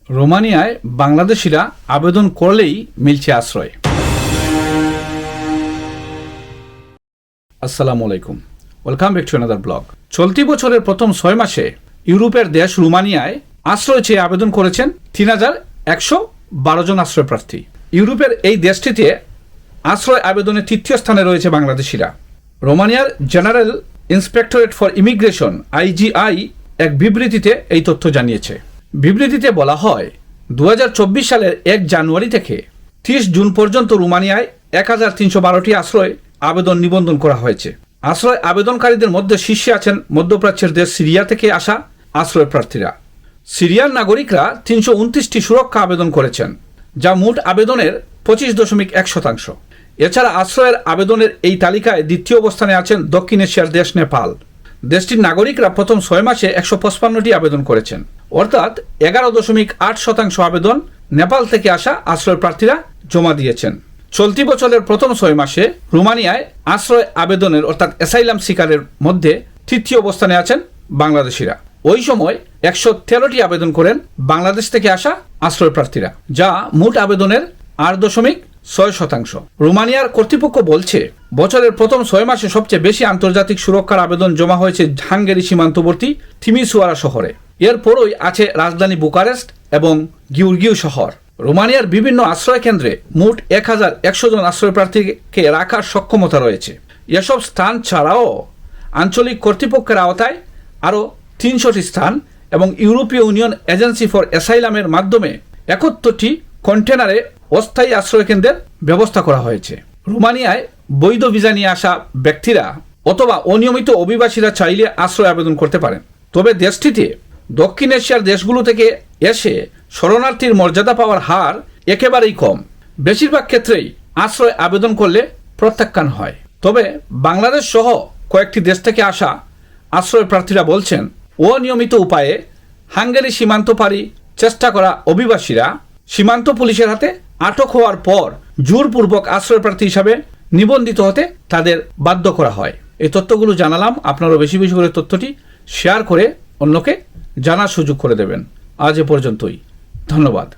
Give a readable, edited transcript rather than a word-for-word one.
রোমানিয়ায় বাংলাদেশিরা আবেদন করলেই মিলছে আশ্রয়। আসসালামু আলাইকুম, welcome back to another blog. চলতি বছরের প্রথম 6 মাসে ইউরোপের দেশ রোমানিয়ায় আশ্রয় চেয়ে আবেদন করেছেন 3112 জন আশ্রয় প্রার্থী। ইউরোপের এই দেশটিতে আশ্রয় আবেদনে তৃতীয় স্থানে রয়েছে বাংলাদেশিরা। রোমানিয়ার জেনারেল ইন্সপেক্টরেট ফর ইমিগ্রেশন IGI এক বিবৃতিতে এই তথ্য জানিয়েছে। বিবৃতিতে বলা হয় 2024 সালের 1 জানুয়ারি থেকে 30 জুন পর্যন্ত রোমানিয়ায় 1312টি আশ্রয় আবেদন নিবন্ধন করা হয়েছে। আশ্রয় আবেদনকারীদের মধ্যে শীর্ষে আছেন মধ্যপ্রাচ্যের দেশ সিরিয়া থেকে আসা আশ্রয় প্রার্থীরা। সিরিয়ার নাগরিকরা 329টি সুরক্ষা আবেদন করেছেন, যা মোট আবেদনের 25.1%। এছাড়া আশ্রয়ের আবেদনের এই তালিকায় দ্বিতীয় অবস্থানে আছেন দক্ষিণ এশিয়ার দেশ নেপাল। দেশটির নাগরিকরা প্রথম 6 মাসে 155টি আবেদন করেছেন, অর্থাৎ 11.8% আবেদন নেপাল থেকে আসা আশ্রয় প্রার্থীরা জমা দিয়েছেন। চলতি বছরের প্রথম 6 মাসে রোমানিয়ায় আশ্রয় আবেদনের অর্থাৎ অ্যাসাইলাম সিকারের মধ্যে তৃতীয় অবস্থানে আছেন বাংলাদেশিরা। ওই সময় 113টি আবেদন করেন বাংলাদেশ থেকে আসা আশ্রয় প্রার্থীরা, যা মোট আবেদনের 8.6%। রোমানিয়ার কর্তৃপক্ষ বলছে, বছরের প্রথম 6 মাসে সবচেয়ে বেশি আন্তর্জাতিক সুরক্ষার আবেদন জমা হয়েছে হাঙ্গেরি সীমান্তবর্তী থিমিসোয়ারা শহরে। এরপরই আছে রাজধানী বুকারেস্ট এবং গিউরগিউ শহর। রোমানিয়ার বিভিন্ন আশ্রয় কেন্দ্রে মোট 1100 জন আশ্রয় প্রার্থীকে রাখার সক্ষমতা রয়েছে। এসব স্থান ছাড়াও আঞ্চলিক কর্তৃপক্ষের আওতায় আরও 300টি স্থান এবং ইউরোপীয় ইউনিয়ন এজেন্সি ফর অ্যাসাইলামের মাধ্যমে 71টি কন্টেনারে অস্থায়ী আশ্রয় কেন্দ্রের ব্যবস্থা করা হয়েছে। রোমানিয়ায় বৈধ ভিসা নিয়ে আসা ব্যক্তিরা অথবা অনিয়মিত অভিবাসীরা চাইলে আশ্রয় আবেদন করতে পারেন। তবে দেশটিতে দক্ষিণ এশিয়ার দেশগুলো থেকে এসে শরণার্থীর মর্যাদা পাওয়ার হার একেবারেই কম। বেশিরভাগ ক্ষেত্রেই আশ্রয় আবেদন করলে প্রত্যাখ্যান হয়। তবে বাংলাদেশ সহ কয়েকটি দেশ থেকে আসা আশ্রয় প্রার্থীরা বলছেন, অনিয়মিত উপায়ে হাঙ্গেরি সীমান্ত পাড়ি চেষ্টা করা অভিবাসীরা সীমান্ত পুলিশের হাতে আটক হওয়ার পর জোরপূর্বক আশ্রয় প্রার্থী হিসাবে নিবন্ধিত হতে তাদের বাধ্য করা হয়। এই তথ্যগুলো জানালাম, আপনারা বেশি বেশি করে তথ্যটি শেয়ার করে অন্যকে জানার সুযোগ করে দেবেন। আজ এ পর্যন্তই, ধন্যবাদ।